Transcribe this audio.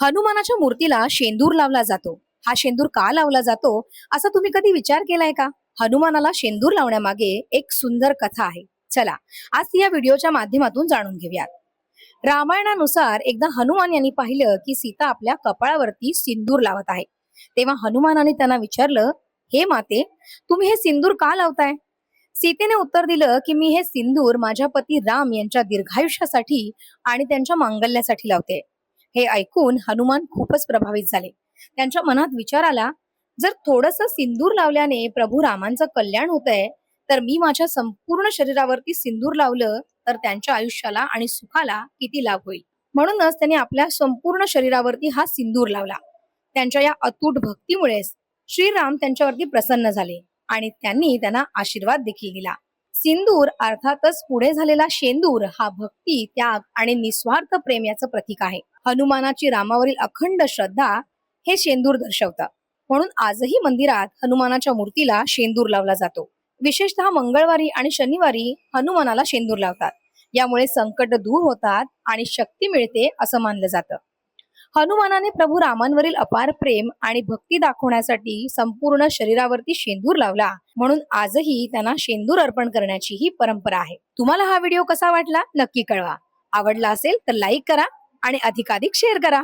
हनुमानाच्या मूर्तीला शेंदूर लावला जातो. हा शेंदूर का लावला जातो असा तुम्ही कधी विचार केलाय का? हनुमानाला शेंदूर लावण्यामागे एक सुंदर कथा आहे. चला आज या व्हिडिओच्या माध्यमातून जाणून घेऊयात. रामायणानुसार एकदा हनुमान यांनी पाहिलं की सीता आपल्या कपाळावरती सिंदूर लावत आहे. तेव्हा हनुमानाने त्यांना विचारलं, हे माते, तुम्ही हे सिंदूर का लावताय? सीतेने उत्तर दिलं की मी हे सिंदूर माझ्या पती राम यांच्या दीर्घायुष्यासाठी आणि त्यांच्या मांगल्यासाठी लावते. हे ऐकून हनुमान खूपच प्रभावित झाले. त्यांच्या मनात विचार आला, जर थोडस सिंदूर लावल्याने प्रभू रामांचं कल्याण होतंय, तर मी माझ्या संपूर्ण शरीरावरती सिंदूर लावलं तर त्यांच्या आयुष्याला आणि सुखाला किती लाभ होईल. म्हणूनच त्यांनी आपल्या संपूर्ण शरीरावरती हा सिंदूर लावला. त्यांच्या या अतूट भक्तीमुळेच श्रीराम त्यांच्यावरती प्रसन्न झाले आणि त्यांनी त्यांना आशीर्वाद देखील दिला. सिंदूर अर्थातच पुढे झालेला शेंदूर हा भक्ती, त्याग आणि निस्वार्थ प्रेम याचं प्रतीक आहे. हनुमानाची रामावरील अखंड श्रद्धा हे शेंदूर दर्शवतं. म्हणून आजही मंदिरात हनुमानाच्या मूर्तीला शेंदूर लावला जातो. विशेषतः मंगळवारी आणि शनिवारी हनुमानाला शेंदूर लावतात. यामुळे संकट दूर होतात आणि शक्ती मिळते असं मानलं जातं. हनुमानाने प्रभू रामांवरील अपार प्रेम आणि भक्ती दाखवण्यासाठी संपूर्ण शरीरावरती शेंदूर लावला. म्हणून आजही त्यांना शेंदूर अर्पण करण्याची ही परंपरा आहे. तुम्हाला हा व्हिडिओ कसा वाटला नक्की कळवा. आवडला असेल तर लाईक करा आणि अधिकाधिक शेअर करा.